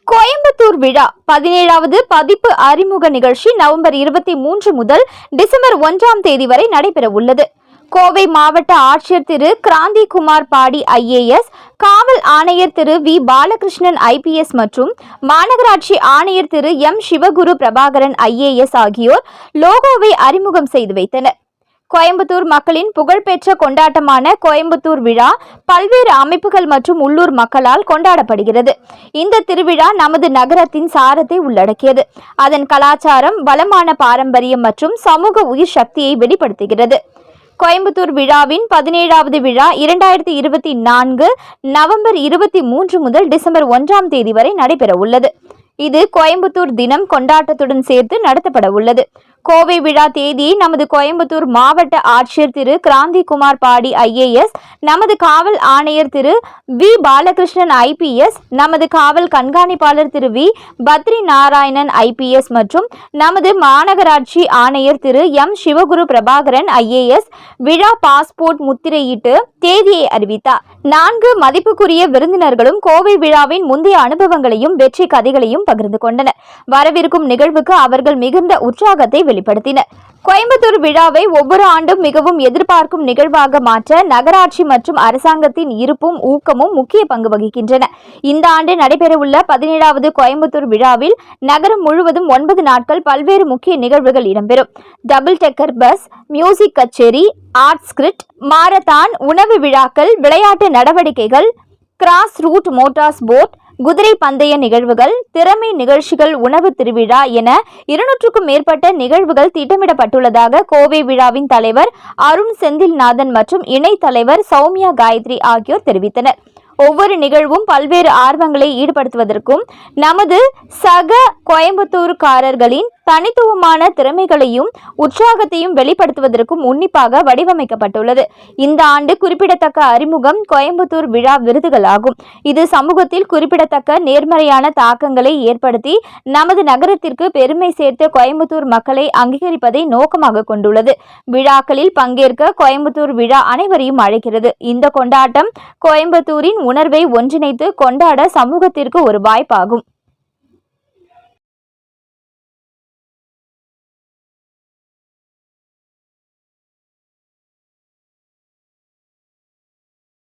கோயம்புத்தூர் விழா 17வது பதிப்பு அறிமுக நிகழ்ச்சி நவம்பர் 23 முதல் டிசம்பர் 1ஆம் தேதி வரை நடைபெற உள்ளது. கோவை மாவட்ட ஆட்சியர் திரு கிராந்திகுமார் பாடி IAS, காவல் ஆணையர் திரு V பாலகிருஷ்ணன் IPS மற்றும் மாநகராட்சி ஆணையர் திரு M சிவகுரு பிரபாகரன் IAS ஆகியோர் லோகோவை அறிமுகம் செய்து வைத்தனர். கோயம்புத்தூர் மக்களின் புகழ்பெற்ற கொண்டாட்டமான கோயம்புத்தூர் விழா பல்வேறு அமைப்புகள் மற்றும் உள்ளூர் மக்களால் கொண்டாடப்படுகிறது. இந்த திருவிழா நமது நகரத்தின் சாரத்தை உள்ளடக்கியது. அதன் கலாச்சாரம், வளமான பாரம்பரியம் மற்றும் சமூக உயிர் சக்தியை வெளிப்படுத்துகிறது. கோயம்புத்தூர் விழாவின் 17வது விழா 2024 நவம்பர் 23 முதல் டிசம்பர் 1ஆம் தேதி வரை நடைபெற உள்ளது. இது கோயம்புத்தூர் தினம் கொண்டாட்டத்துடன் சேர்த்து நடத்தப்பட உள்ளது. கோவை விழா தேதியை நமது கோயம்புத்தூர் மாவட்ட ஆட்சியர் திரு கிராந்திகுமார் பாடி IAS, நமது காவல் ஆணையர் திரு V பாலகிருஷ்ணன் IPS, நமது காவல் கண்காணிப்பாளர் திரு V பத்ரி நாராயணன் IPS மற்றும் நமது மாநகராட்சி ஆணையர் திரு M சிவகுரு பிரபாகரன் IAS விழா பாஸ்போர்ட் முத்திரையிட்டு தேதியை அறிவித்தார். 4 மதிப்புக்குரிய விருந்தினர்களும் கோவை விழாவின் முந்தைய அனுபவங்களையும் வெற்றி கதைகளையும் பகிர்ந்து கொண்டனர். வரவிருக்கும் நிகழ்வுக்கு அவர்கள் மிகுந்த உற்சாகத்தை வெளிப்படுத்தினர். கோயம்புத்தூர் விழாவை ஒவ்வொரு ஆண்டும் மிகவும் எதிர்பார்க்கும் நிகழ்வாக மாற்ற நகராட்சி மற்றும் அரசாங்கத்தின் இருப்பும் ஊக்கமும் முக்கிய பங்கு வகிக்கின்றன. இந்த ஆண்டு நடைபெறவுள்ள 17வது கோயம்புத்தூர் விழாவில் நகரம் முழுவதும் 9 நாட்கள் பல்வேறு முக்கிய நிகழ்வுகள் இடம்பெறும். டபுள் டெக்கர் பஸ், மியூசிக் கச்சேரி, ஆர்ட் ஸ்கிரிப்ட், மாரத்தான், உணவு விழாக்கள், விளையாட்டு நடவடிக்கைகள், கிராஸ் ரூட் மோட்டார்ஸ் போட், குதிரை பந்தய நிகழ்வுகள், திறமை நிகழ்ச்சிகள், உணவு திருவிழா என 200க்கும் மேற்பட்ட நிகழ்வுகள் திட்டமிடப்பட்டுள்ளதாக கோவை விழாவின் தலைவர் அருண் செந்தில்நாதன் மற்றும் இணை தலைவர் சௌமியா காயத்ரி ஆகியோர் தெரிவித்தனர். ஒவ்வொரு நிகழ்வும் பல்வேறு ஆர்வங்களை ஈடுபடுத்துவதற்கும் நமது சக கோயம்புத்தூர்காரர்களின் தனித்துவமான திறமைகளையும் உற்சாகத்தையும் வெளிப்படுத்துவதற்கும் உன்னிப்பாக வடிவமைக்கப்பட்டுள்ளது. இந்த ஆண்டு குறிப்பிடத்தக்க அறிமுகம் கோயம்புத்தூர் விழா விருதுகள் ஆகும். இது சமூகத்தில் குறிப்பிடத்தக்க நேர்மறையான தாக்கங்களை ஏற்படுத்தி நமது நகரத்திற்கு பெருமை சேர்த்த கோயம்புத்தூர் மக்களை அங்கீகரிப்பதை நோக்கமாக கொண்டுள்ளது. விழாக்களில் பங்கேற்க கோயம்புத்தூர் விழா அனைவரையும் அழைக்கிறது. இந்த கொண்டாட்டம் கோயம்புத்தூரின் உணர்வை ஒன்றிணைத்து கொண்டாட சமூகத்திற்கு ஒரு வாய்ப்பாகும்.